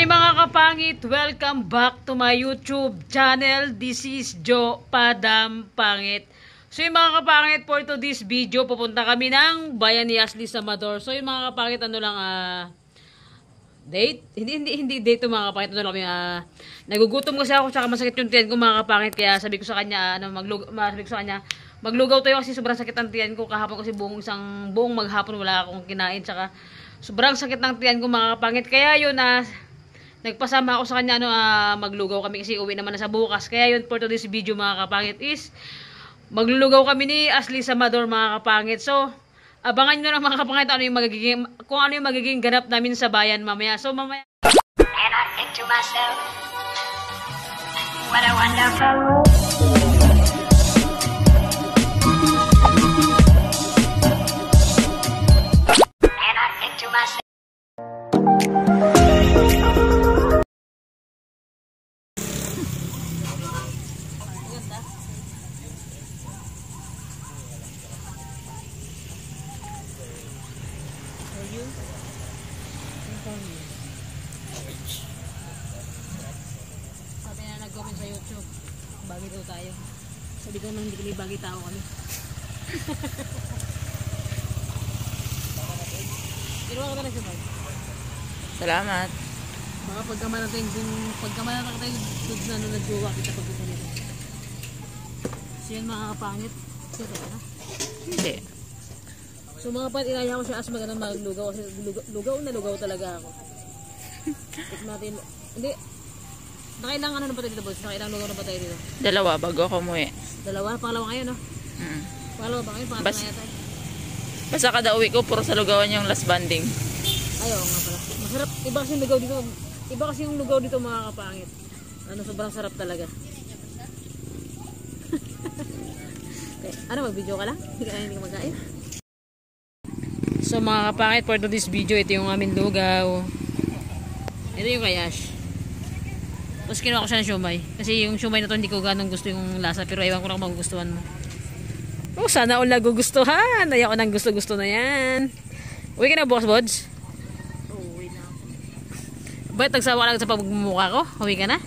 Hi mga kapangit! Welcome back to my YouTube channel. This is Jo Padam Pangit. So yung mga kapangit, for today's video, pupunta kami ng bayan ni Ashley Samador. So yung mga kapangit, ano lang, date? Hindi date to mga kapangit. Ano lang kami, nagugutom kasi ako, tsaka masakit yung tiyan ko mga kapangit. Kaya sabi ko sa kanya, maglugaw tayo kasi sobrang sakit ang tiyan ko. Kahapon kasi buong maghapon wala akong kinain, tsaka sobrang sakit ng tiyan ko mga kapangit. Kaya yun, nagpasama ako sa kanya, maglugaw kami kasi uwi naman na sa bukas. Kaya yun, for today's video mga kapangit is, maglulugaw kami ni Ashley Samador mga kapangit. So, abangan nyo na mga kapangit kung ano yung magiging ganap namin sa bayan mamaya. So, mamaya. And I think to myself, what a wonderful world. Sabi na nag-comment sa YouTube, bagi daw tayo. Sabi ko nang hindi kami bagi tao kami. Kinuha ko talaga siya. Salamat. Baka pagkamana tayo na nagjowa kita pagpunta nito. So yan mga kapangit. Sito ka na? Hindi. So mga kapangit, inaya ko siya as magandang maglugaw kasi lugaw talaga ako. Ito natin, hindi. Nakailang ano na pa tayo dito, boss? Nakailang lugaw na pa tayo dito? Dalawa, bago ako umuwi. Dalawa? Pangalawa ngayon, no? Pangalawa ba ngayon? Pangatlo na yata. Basta kada uwi ko, puro sa lugawan yung last banding. Ayaw nga pala. Masarap. Iba kasi yung lugaw dito. Iba kasi yung lugaw dito mga kapangit. Sobrang sarap talaga. Okay. Mag-video ka lang? Hindi ka magkain? So mga kapangit, for this video, ito yung aming lugaw. Ito yung kay Ash. Tapos kinuha ko siya ng siomay. Kasi yung siomay na to hindi ko ganong gusto yung lasa. Pero ewan ko lang kung magugustuhan mo. Oh, sana all nagugustuhan. Ayaw ko ng gusto-gusto na yan. Uwi ka na bukas, Bods? Oo, uwi na ako. Ba't nagsawa lang sa pagmumukha ko? Uwi ka na?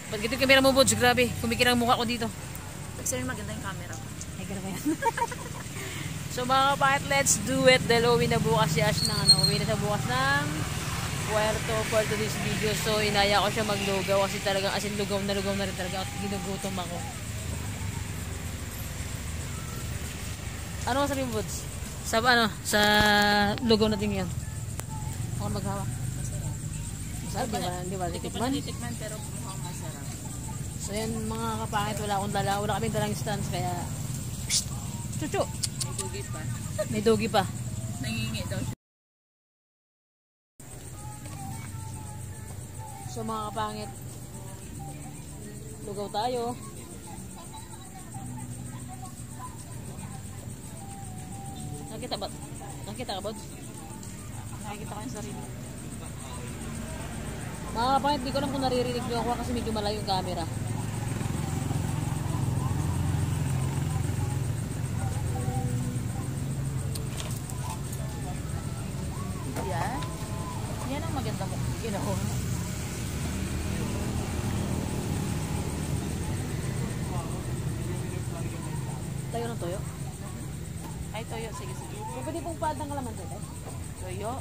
Ba't gito yung camera mo, Bods? Grabe. Kumikira ang mukha ko dito. Kasi rin maganda yung camera ko. Ay, gano'n ba yan? So mga kapangit, let's do it. Dahil uwi na bukas si Ash uwi na sa bukas ng Puerto for today's video. So inaya ko siya maglugaw kasi talagang asin lugaw na rin talaga at ginugutom ako. Ano masabi mo, Buds? Sa lugaw natin yun? Ako maghawak. Masarap, di ba? Titikman pero mukhang masarap. So yan mga kapangit, wala kaming dalang stands kaya chuchu! May dogi pa. Nangingi daw siya. So mga kapangit, lugaw tayo. Nakita ka, Bods? Nakikita ko yung sarili. Mga kapangit, di ko lang kung naririnig nyo ako kasi medyo malayo yung camera. Yan ang maganda mo. Ginawa. Tayo ng toyo? Ay, toyo. Sige. Pwede pong padang kalaman tayo? Toyo.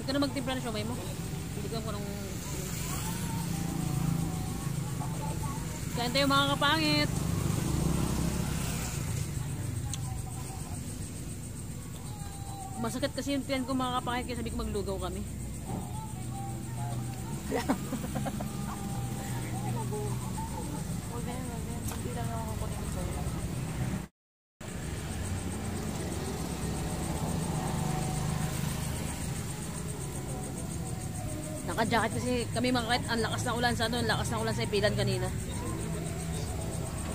Ikaw na magtimpla na siomay mo. Biligan ko ng... Kain tayo mga kapangit. Masakit kasi yung tiyan ko mga kapangit kaya sabi ko maglugaw kami. Hindi lang ako kunin ko. Naka-jacket kasi kami mga kapangit. Ang lakas na ulan ang lakas na ulan sa ipilan kanina.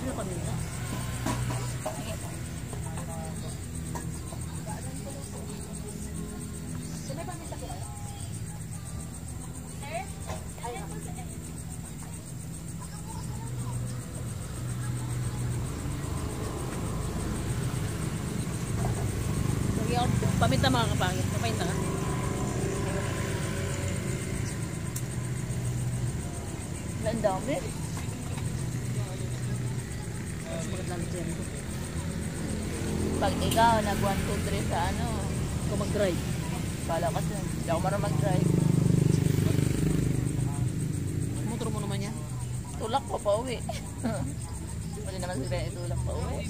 Ano kami ito? Lagi ako paminta mga kapangit. Paminta ka. Ang dami. Bakit lang dyan? Pag ikaw, nag 1, 2, 3 sa ano, Ikaw mag-drive. pala kasi, hindi ako marunong mag-drive. Motor mo naman yan. Tulak ko pa uwi. Pwede naman si Ren itulak pa uwi.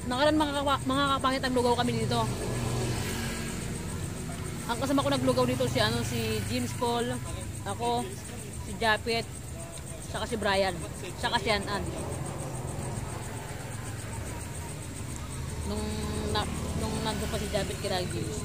Nakaran mga kapangit ang lugaw kami dito. Ang kasama ko naglugaw dito si James Paul, ako, si Japet, saka si Brian, saka si Anan. Nung nandun pa si Japet kina James.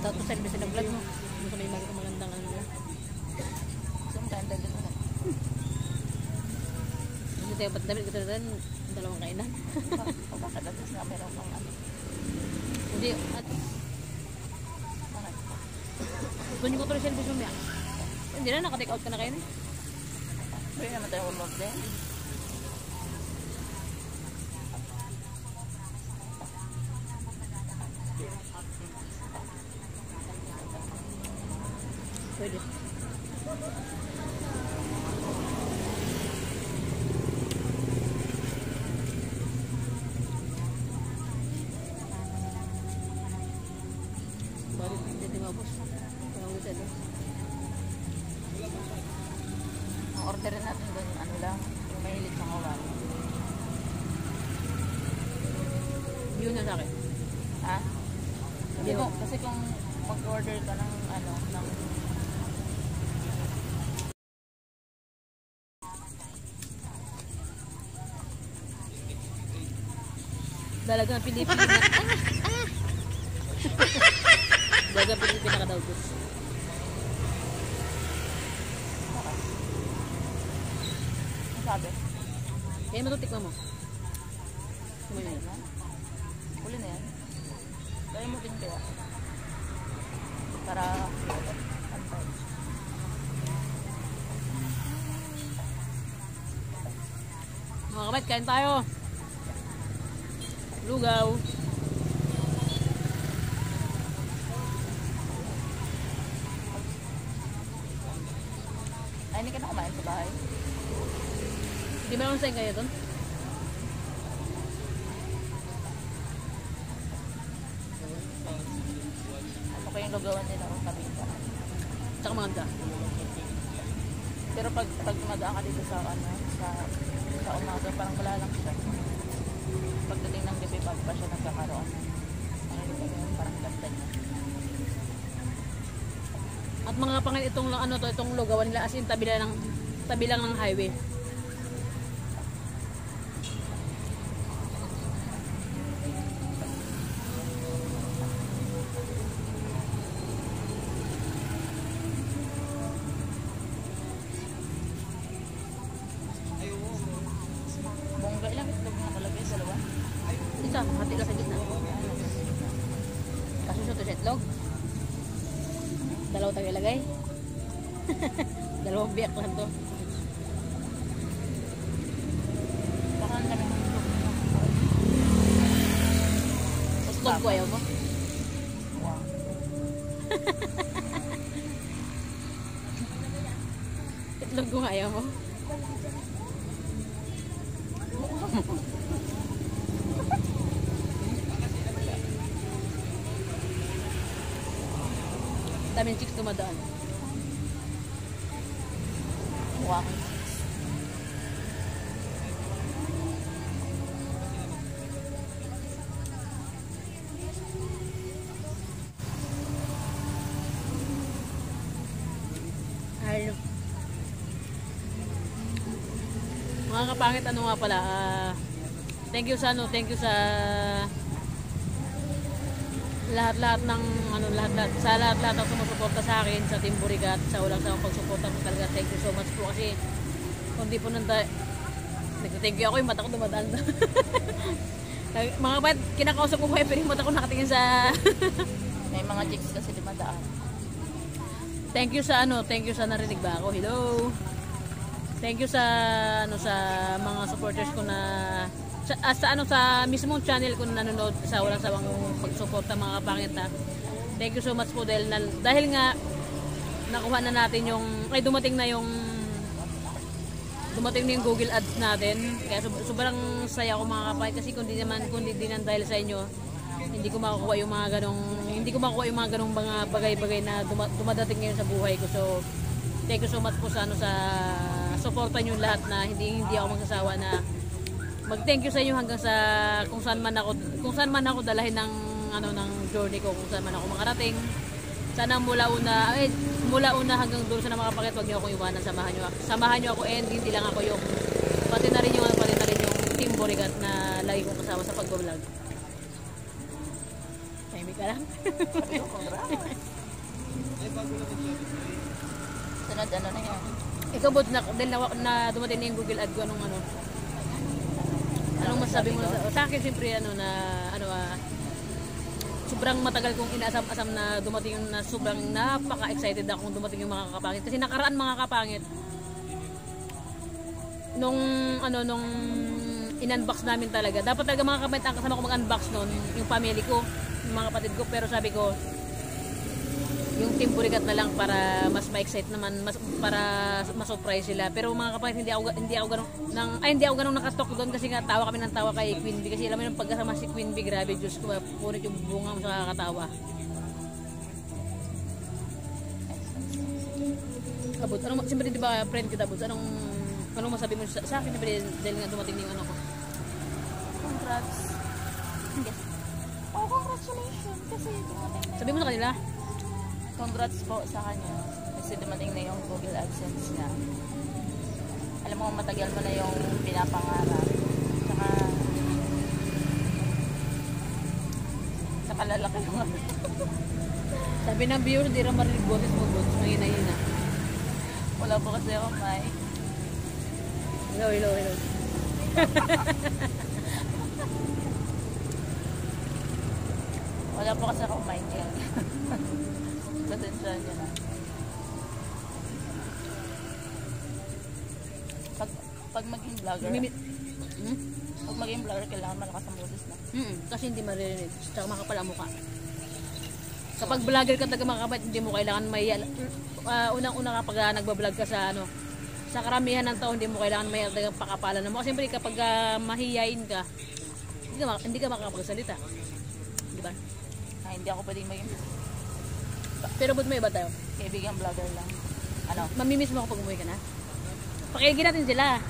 Tapos service ng vlog mo. Ano sa may magandang ano na. Sometimes, dali mo na. Hindi tayo ba't damit ko rin dalawang kainan. O bakit atas nga meron kang ano. Hindi, at Bakit? doon yung ko ito service mo niya. Hindi na, naka-take out ka na kayo na. Pwede naman tayo umog din. Pwede. Baru jadi mabos. Kalau udah ada. Ang orderin natin doon, ano lang, yung mahilig sa kawal. Yun na sa akin. Ha? Kasi kung mag-order ka ng ano, ng Dalagang Pilipina. Dalagang Pilipina ka daw, Diyos. ano sabi? Kaya mo ito, tikman mo. Huli na Sumayon. yan. Huli na yan. Kaya mo din kaya. Para antay. Mga kabait, kain tayo. Lugaw. Ay, hindi ka na kumain sa bahay. Di ba naman sa'yo kayo doon? Ano ko yung lugawan nila kung kabita. Tsaka maganda. Pero pag dumadaan ka dito sa ano, sa umaga, parang wala lang siya. Pagdating ng gabi, pa siya nagkakaroon. Ano dito yun, parang ganda niya. At mga kapangit, itong lugawan nila, as in tabi lang ng highway. Bongga, ilang itlog na nakalagay? Dalawa? Isa, hati lang sa gitna. Kasusot sa itlog. Dalawa tayo ilagay. Dalawang biyak lang to. Baka ang dami ng itlog. Itlog ko ayaw mo. Wow. Itlog ko nga ayaw mo. Daming chicks dumadaan. Wow. Ay, mga kapangit, ano nga pala, thank you sa lahat-lahat ng ano lahat-lahat sa lahat-lahat ng sumusuporta sa akin sa Team Burigat, sa walang sawang pagsuporta ko talaga. Thank you so much po kasi kung di po nag-thank you ako yung mata ko dumadaan. Mga kapatid, kinakausap ko kayo pero yung mata ko nakatingin sa May mga chicks kasi dumadaan. thank you sa narinig ba ako? Hello. Thank you sa mga supporters ko na sa mismong channel ko na nanonood sa walang sawang pagsuporta mga kapangit ha. Thank you so much po dahil nga nakuha na natin dumating na yung Google Ads natin. Kaya sobrang saya ko mga kapangit kasi kundi din dahil sa inyo hindi ko makukuha yung mga ganong mga bagay-bagay na dumadating ngayon sa buhay ko. So thank you so much po sa suporta niyo lahat na hindi ako magsasawa na mag-thank you sa inyo hanggang sa kung saan man ako dalahin ng journey ko, kung saan man ako makarating. Sana mula una hanggang dulo sa makapakit, wag niyo akong iwanan, samahan niyo ako, and hindi lang ako yung pati na rin yung Team Burigat na lagi kong kasama sa pag-vlog. Tahimik ka lang. Sabi ko, congrats. Sunod ano na yan? Ikaw bud dahil na dumating na yung Google Ad ko anong masasabi mo sa akin? Siyempre sobrang matagal kong inaasam-asam na dumating na sobrang napaka-excited akong dumating yung mga kapangit kasi nakaraan mga kapangit nung in-unbox namin talaga. Dapat talaga mga kapangit ang kasama ko mag-unbox noon, yung family ko, yung mga kapatid ko, pero sabi ko yung Team Burigat na lang para mas ma-excite naman, para ma-surprise sila. Pero mga kapatid, hindi ako ganun nakastock doon kasi nga tawa kami ng tawa kay Queen Bee kasi alam mo yung pagkasama si Queen Bee, grabe Diyos ko, punit yung bunga mo sa kakatawa. Abot, siyempre di ba friend kita, Abot, anong masabi mo sa akin siyempre dahil nga dumating yung ko? Congrats. Yes. Oh, congratulations kasi dumating na. Sabi mo sa kanila? Congrats po sa kanya kasi dumating na yung Google AdSense niya. Alam mo, matagal mo na yung pinapangarap. Tsaka lalaki mo. Sabi ng viewers, hindi rin marinig boses mo, Bots. Mahina-hina. Wala po kasi ako, Mike. Hello. Wala po kasi ako, Michael. Pasensya niya na. Pag maging vlogger, pag maging vlogger, kailangan malakas ang boses na. Kasi hindi maririnig. Tsaka makapal ang mukha. Kapag vlogger ka talaga mga kapatid, hindi mo kailangan may unang-una kapag nagbablog ka sa karamihan ng tao, hindi mo kailangan may pakapalan mo. Kasi siyempre kapag mahiyain ka, hindi ka makakapagsalita. Di ba? Hindi ako pwedeng maging pero ba't may iba tayo? kaibigan vlogger lang. Ano? Mamimiss mo ako pag umuwi ka na? Pakiligin natin sila.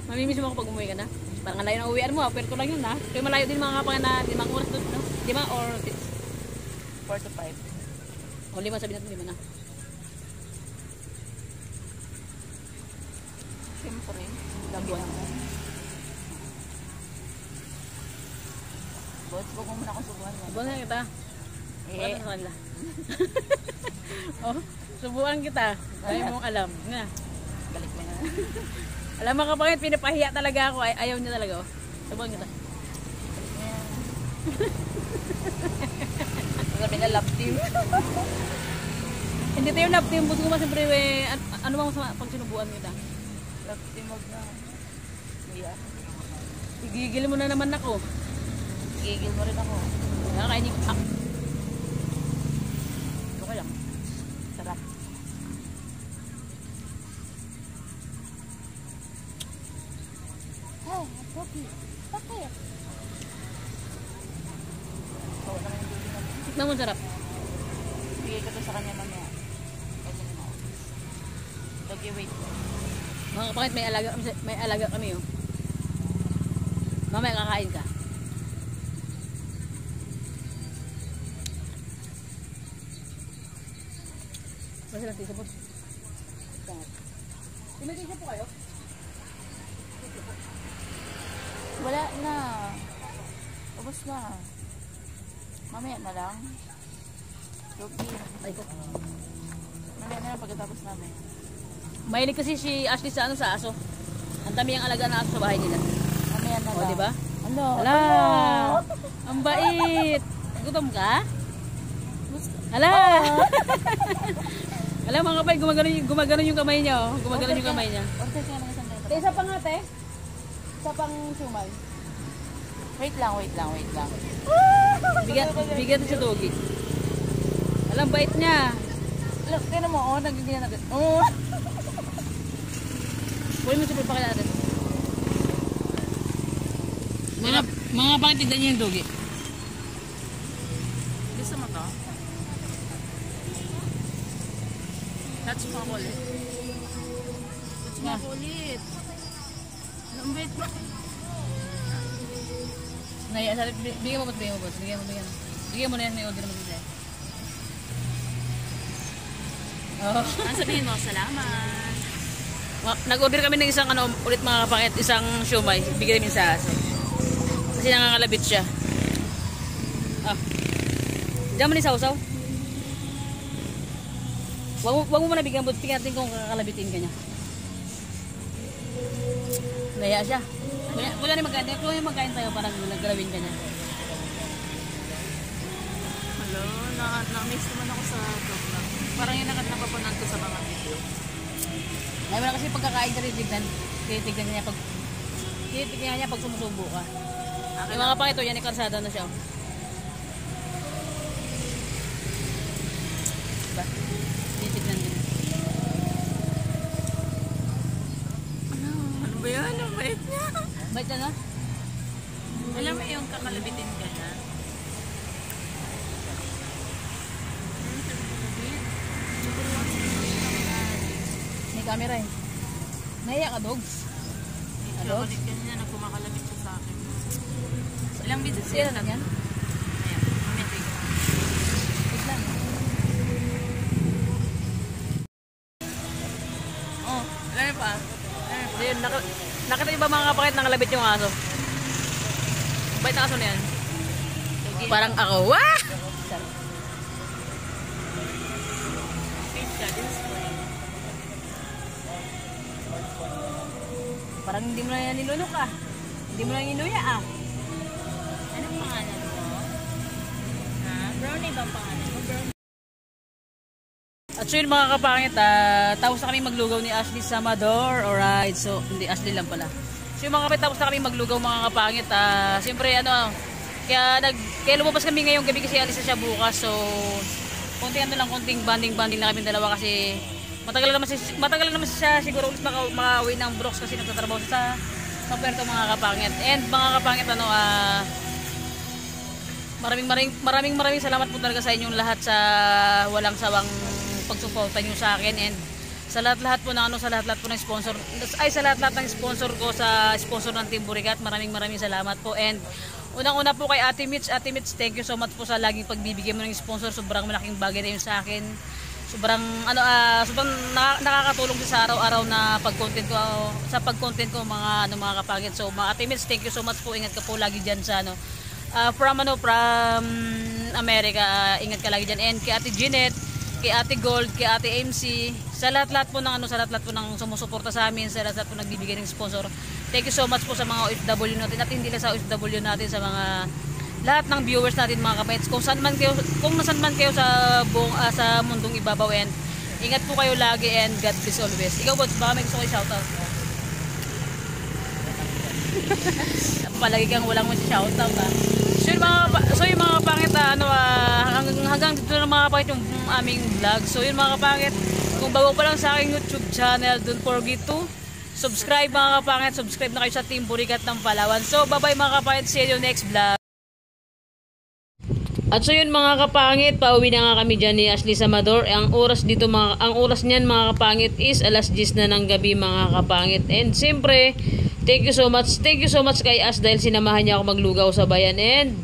Mamimiss mo ako pag umuwi ka na? Parang malayo na uwian mo, pero ito lang yun Kaya malayo din mga kapag na 5 oras doon, no? 5 or 6? 4 to 5. O 5, sabi natin 5 na. Siyempre, Labuan. Bots, wag mo muna ako subuhan yan. Subuan na kita. Wala sa kanila. Oh, subuan kita. Ayaw mong alam. Nga. Balik mo na. Alam mo kapangit, pinapahiya talaga ako. Ayaw niya talaga. Subuan kita. Balik mo yan. Sabi na love team. Hindi tayo love team. Buto ko ba siyempre, ano bang masama pag sinubuan kita? Love team, wag na. Kuya. Igigil mo na naman ako. Gigil mo rin ako. Nakakainig. Okay lang. Sarap. Hey, Poppy. Bakit? So, ano yung dulo natin? Tignan mo sarap. Bigay ko to sa kanya mamaya. Kasi na ako. Doggy wait. Mga kapangit, may alaga kami Mamaya kakain ka. Basta lang tisipot. Tinagigil po kayo? Wala na. Ubus na. Mamaya na lang. Ruby. Ay ko. Mamaya na lang pagkatapos namin. Mahilig kasi si Ashley sa sa aso. Ang dami ang alaga na aso sa bahay nila. Mamaya na O, lang. di ba? Ano? Hala! Ang bait! Gutom ka? Hala! Hala mga kapay, gumagano yung kamay niya. Oh. Gumagano yung kamay niya. Order ka ng isang Te, isa pa nga te. Isa pang sumay. Wait lang. Bigyan sa Dogi. Alam, bait niya. Look, tignan mo, oh, nagiging natin. Oh! Kunin mo sa pagpakita natin. Mga bakit tignan niya yung Dogi? Gusto mo to? Touch mo ako ulit. Touch mo ako ulit. Anong bait mo? Bigyan mo ba? Bigyan mo na yan, may order naman sila. Oh. Ang sabihin mo, salamat. Nag-order kami ng isang ulit mga kapakit, isang siomay. Bigyan namin sa aso. Kasi nangangalabit siya. Ah. Diyan mo ni sausaw. Wag mo muna bigyan mo. Tingnan natin kung kakalabitin ka niya. Naya siya. Wala rin magkain. Kung yung magkain tayo, parang naggalawin ka niya. Hello, na-miss naman ako sa vlog na. Parang yung napapunan ko sa mga video. Ay, wala kasi pagkakain ka rin, titignan niya pag sumusubo ka. Yung mga pakito, yan, ikarsada na siya. Diba? Titignan din. Ano ba yan? Ang bait niya. Bait na, no? Alam mo yung kakalabitin ka na? May camera eh. Nahiya ka, dogs? Hello? Balik ka niya, nagkumakalabit siya sa akin. Ilang video Sira lang yan? Ayan, mamaya tignan. Wait lang. Oh, alam pa? Ayun, nakita niyo ba mga kapakit nangalabit yung aso? Bait na aso na yan. Parang ako, wah! Parang hindi mo na yan nilunok ah. Hindi mo na ninuya ah. Anong pangalan mo? Ha? Brownie ba ang pangalan mo? Brownie. At so yun mga kapangit, tapos na kami maglugaw ni Ashley sa Amador. Alright, so hindi Ashley lang pala. So yung mga kapangit, tapos na kami maglugaw mga kapangit. Siyempre kaya lumabas kami ngayong gabi kasi alis na siya bukas. So konting banding na kami dalawa kasi matagal naman siya siguro ulit makauwi ng Brooks kasi nagtatrabaho siya sa Puerto mga kapangit. And mga kapangit, maraming salamat po talaga sa inyong lahat sa walang sawang pagsuporta niyo sa akin, and sa lahat-lahat po ng sponsor, sa lahat-lahat ng sponsor ko, sa sponsor ng Team Burigat, maraming salamat po. And unang-una po kay Ate Mitch, thank you so much po sa laging pagbibigay mo ng sponsor. Sobrang malaking bagay na yun sa akin. Sobrang nakakatulong sa araw-araw na pag-content ko mga kapagit. So Ate Mitch, thank you so much po. Ingat ka po lagi diyan sa from America. Ingat ka lagi diyan. And kay Ate Jeanette, kay Ate Gold, kay Ate MC, sa lahat-lahat po ng sumusuporta sa amin, sa lahat-lahat po nagbibigay ng sponsor. Thank you so much po sa mga OFW natin, at hindi lang sa OFW natin, sa mga lahat ng viewers natin mga kapatid. Kung nasan man kayo sa mundong ibabaw, and ingat po kayo lagi, and God bless always. Ikaw boss, baka may gusto ko i-shoutout. Palagi kang walang i-shoutout ha. So yung mga kapangit, hanggang dito na mga kapangit yung aming vlog. So yun mga kapangit, kung bago pa lang sa aking YouTube channel, don't forget to subscribe mga kapangit. Subscribe na kayo sa Team Burigat ng Palawan. So bye bye mga kapangit, see you next vlog. At so yun mga kapangit, pauwi na nga kami dyan ni Ashley sa Amador. Ang oras niyan mga kapangit is alas 10 na ng gabi mga kapangit. And siyempre, thank you so much kay Ash dahil sinamahan niya ako maglugaw sa bayan. And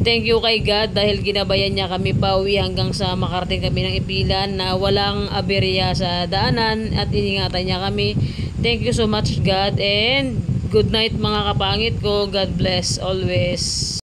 thank you kay God dahil ginabayan niya kami pauwi hanggang sa makarating kami ng Ipilan na walang aberya sa daanan, at iningatan niya kami. Thank you so much God, and good night mga kapangit ko. God bless always.